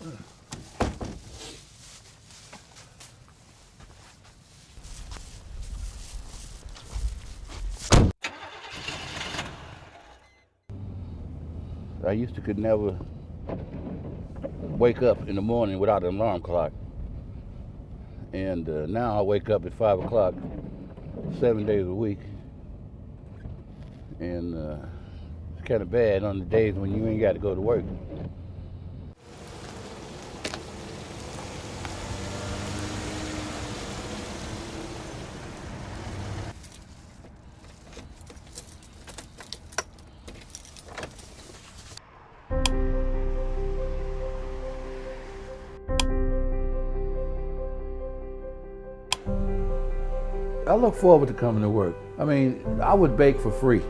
I used to could never wake up in the morning without an alarm clock. And now I wake up at 5 o'clock, 7 days a week. And it's kind of bad on the days when you ain't got to go to work. I look forward to coming to work. I mean, I would bake for free.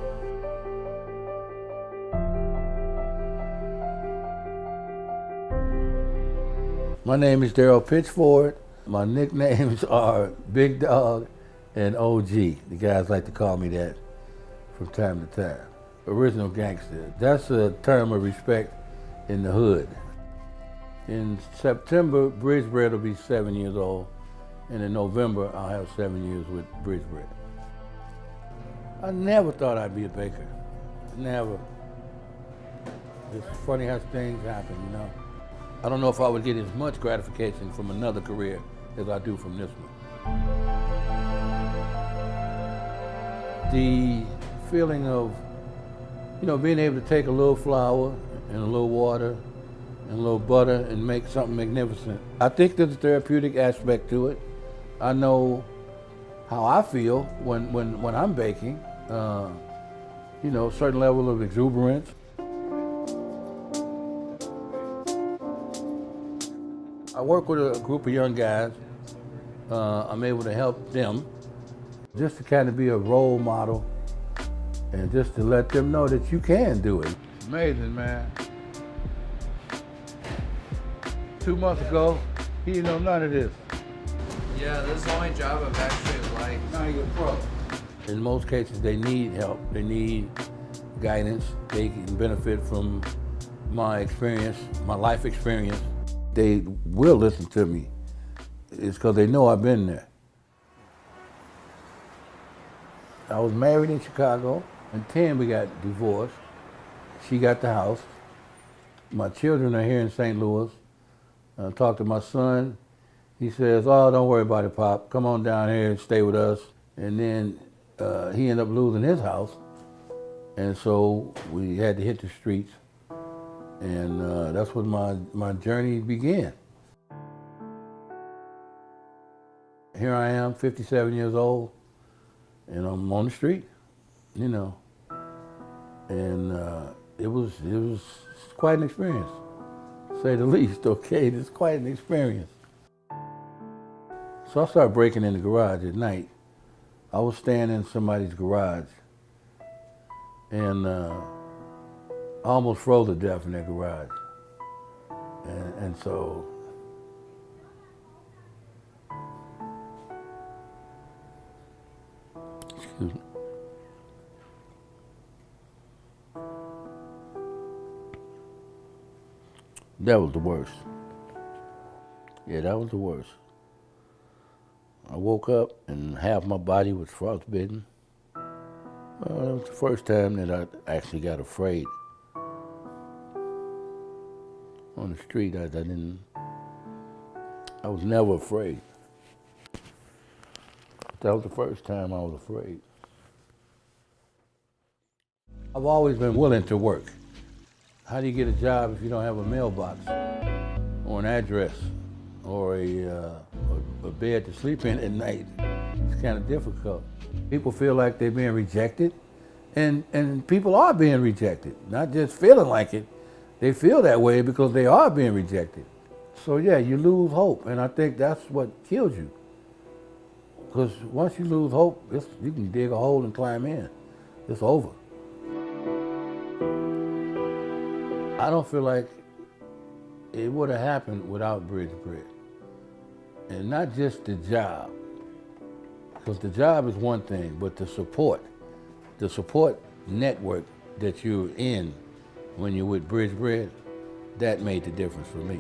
My name is Daryl Pitchford. My nicknames are Big Dog and OG. The guys like to call me that from time to time. Original gangster. That's a term of respect in the hood. In September, Bridgebread will be 7 years old. And in November, I'll have 7 years with Bridgebread. I never thought I'd be a baker. Never. It's funny how things happen, you know. I don't know if I would get as much gratification from another career as I do from this one. The feeling of, being able to take a little flour and a little water and a little butter and make something magnificent. I think there's a therapeutic aspect to it. I know how I feel when I'm baking, a certain level of exuberance. I work with a group of young guys. I'm able to help them just to kind of be a role model and just to let them know that you can do it. It's amazing, man. 2 months ago, he didn't know none of this. Yeah, this is the only job I've actually liked. Now you're pro. In most cases, they need help. They need guidance. They can benefit from my experience, my life experience. They will listen to me. It's because they know I've been there. I was married in Chicago. In 10, we got divorced. She got the house. My children are here in St. Louis. I talked to my son. He says, "Oh, don't worry about it, Pop. Come on down here and stay with us." And then he ended up losing his house. And so we had to hit the streets. And that's when my journey began. Here I am, 57 years old, and I'm on the street, And it was quite an experience, to say the least, okay? It's quite an experience. So I started breaking in the garage at night. I was staying in somebody's garage, and I almost froze to death in that garage. And so, excuse me. That was the worst. Yeah, that was the worst. I woke up and half my body was frostbitten. Well, that was the first time that I actually got afraid. On the street, I was never afraid. That was the first time I was afraid. I've always been willing to work. How do you get a job if you don't have a mailbox or an address or a bed to sleep in at night? It's kind of difficult. People feel like they're being rejected, and people are being rejected, not just feeling like it. They feel that way because they are being rejected. So yeah, you lose hope, and I think that's what kills you. Because once you lose hope, you can dig a hole and climb in. It's over. I don't feel like it would have happened without Bridgebread. And not just the job, because the job is one thing, but the support network that you're in when you're with Bridgebread, that made the difference for me.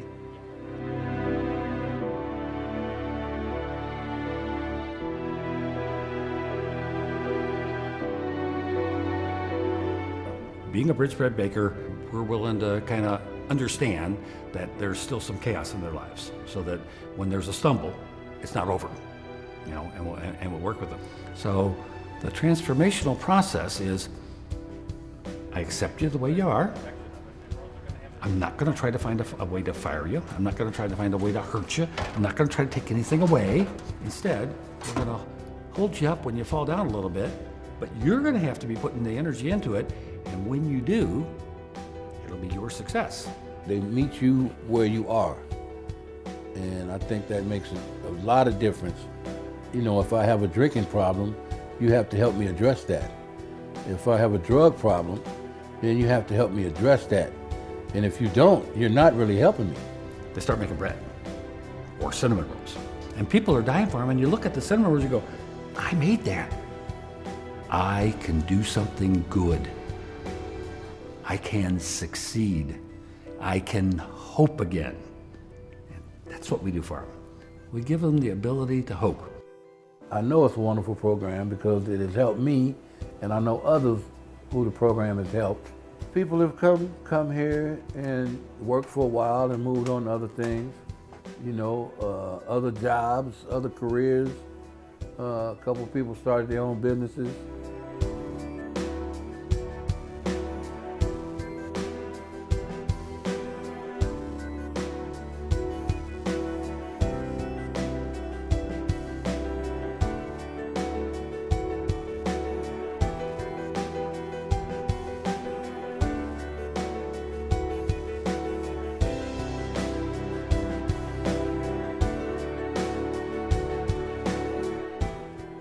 being a bridge bread baker, we're willing to kind of understand that there's still some chaos in their lives, so that when there's a stumble, it's not over, and we'll work with them. So the transformational process is, I accept you the way you are. I'm not going to try to find a way to fire you. I'm not going to try to find a way to hurt you. I'm not going to try to take anything away. Instead, we're going to hold you up when you fall down a little bit, but you're going to have to be putting the energy into it, and when you do, it'll be your success. They meet you where you are, and I think that makes a lot of difference. If I have a drinking problem, you have to help me address that. If I have a drug problem, then you have to help me address that. And if you don't, you're not really helping me. They start making bread or cinnamon rolls, and people are dying for them, and you look at the cinnamon rolls, you go, I made that. I can do something good. I can succeed. I can hope again. And that's what we do for them. We give them the ability to hope. I know it's a wonderful program because it has helped me, and I know others who the program has helped. People have come here and worked for a while and moved on to other things, other jobs, other careers. A couple of people started their own businesses.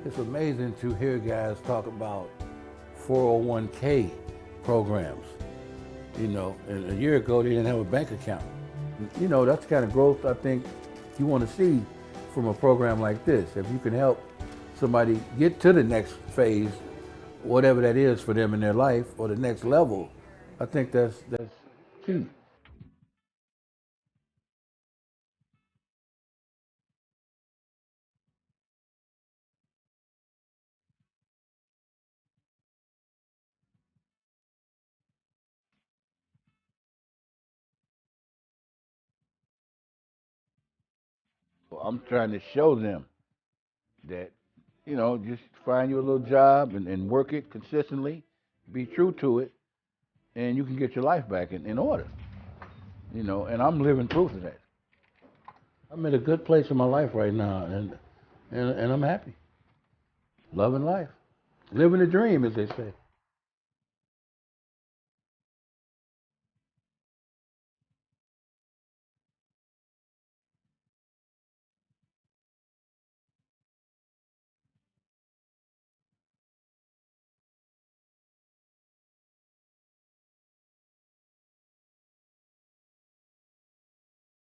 It's amazing to hear guys talk about 401k programs. And a year ago they didn't have a bank account. That's the kind of growth I think you want to see from a program like this. If you can help somebody get to the next phase, whatever that is for them in their life, or the next level, I think that's key. So I'm trying to show them that, just find you a little job and work it consistently, be true to it, and you can get your life back in order. And I'm living proof of that. I'm in a good place in my life right now, and I'm happy. Loving life. Living the dream, as they say.